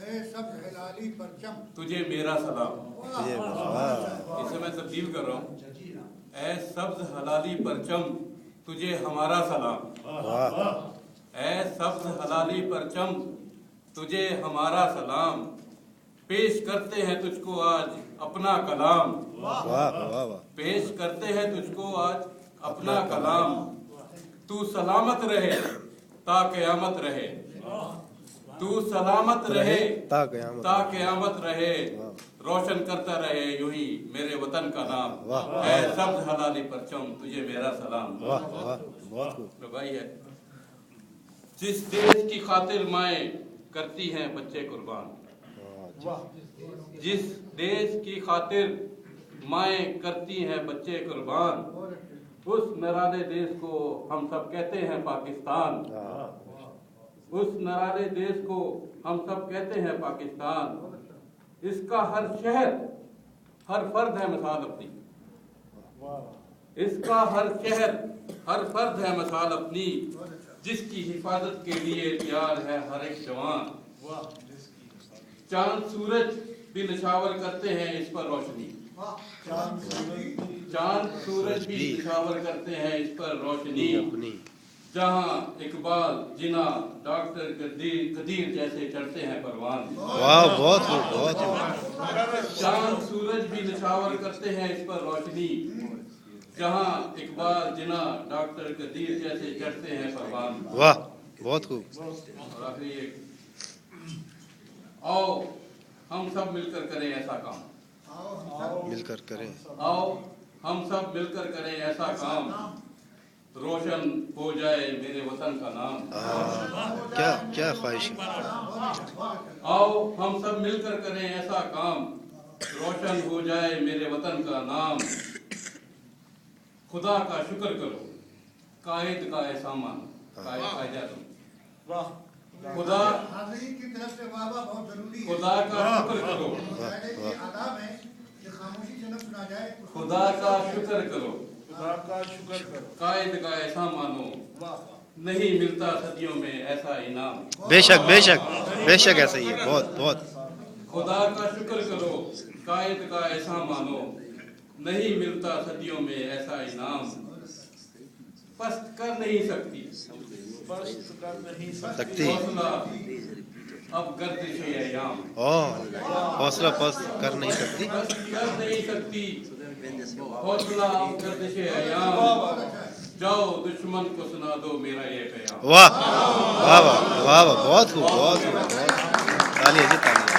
ہے سبز ہلالی پرچم، تجھے میرا سلام. واہ اسے میں تبدیل کر رہا ہوں. اے سبز حلالی پرچم تجھے ہمارا سلام. واہ اے سبز حلالی پرچم تجھے ہمارا سلام. پیش کرتے ہیں تجھ کو آج اپنا کلام. واہ واہ واہ پیش کرتے ہیں تجھ کو آج اپنا کلام. تو سلامت رہے تا قیامت رہے. تو سلامت رہے تا قیامت. تا قیامت رہے. روشن کرتا رہے یوں ہی میرے وطن کا نام. واہ. اے سبز حلالی پرچم تجھے میرا سلام. واہ واہ بہت خوب. تو بھائی ہے جس دیش کی خاطر مائیں کرتی ہیں بچے قربان. جس دیش کی خاطر مائیں کرتی ہیں بچے قربان. اس نرالے دیش کو ہم سب کہتے ہیں پاکستان. اس نرالے دیش کو ہم سب کہتے ہیں پاکستان. اس کا ہر شہر ہر فرد ہے مثال اپنی. اس کا ہر شہر ہر فرد ہے مثال اپنی. جس کی حفاظت کے لیے تیار ہے ہر ایک جوان. چاند سورج بھی نشاور کرتے ہیں اس پر روشنی. چاند سورج بھی نشاور کرتے ہیں اس پر روشنی. اپنی جہاں اقبال جنا ڈاکٹر قدیر جیسے چڑھتے ہیں پروان. واہ بہت خوب بہت خوب. چاند سورج بھی نشاور کرتے ہیں اس پر روشنی. جہاں اقبال جنا ڈاکٹر قدیر جیسے چڑھتے ہیں پروان. واہ بہت خوب. اور آخری ایک آؤ ہم سب مل کر کریں ایسا کام. مل کر کریں. آؤ ہم سب مل کر کریں ایسا کام. روشن ہو جائے میرے وطن کا نام. کیا کیا خواہش ہے. آؤ ہم سب مل کر کریں ایسا کام. روشن ہو جائے میرے وطن کا نام. خدا کا شکر کرو قائد کا احسان مانو. خدا حاضرین کی طرف سے واہ واہ بہت ضروری ہے. خدا کا شکر کرو. شاعری کے آداب ہے کہ خاموشی سے نہ سنا جائے. خدا کا شکر کرو خدا کا شکر کرو. قائد کا احسان مانو. نہیں ملتا صدیوں میں ایسا انعام. بے شک بے شک بے شک ایسا ہی ہے. بہت بہت. خدا کا شکر کرو قائد کا احسان مانو. نہیں ملتا صدیوں میں ایسا انعام. پست کر نہیں سکتی پست کر نہیں سکتی. حوصلہ اب گردش ایام. حوصلہ پست کر نہیں سکتی. پست کر نہیں سکتی حوصلہ اب گردش ایام. جاؤ دشمن کو سنا دو میرا یہ پیام. واہ واہ واہ واہ بہت خوب بہت خوب. تالیاں جی تالیاں.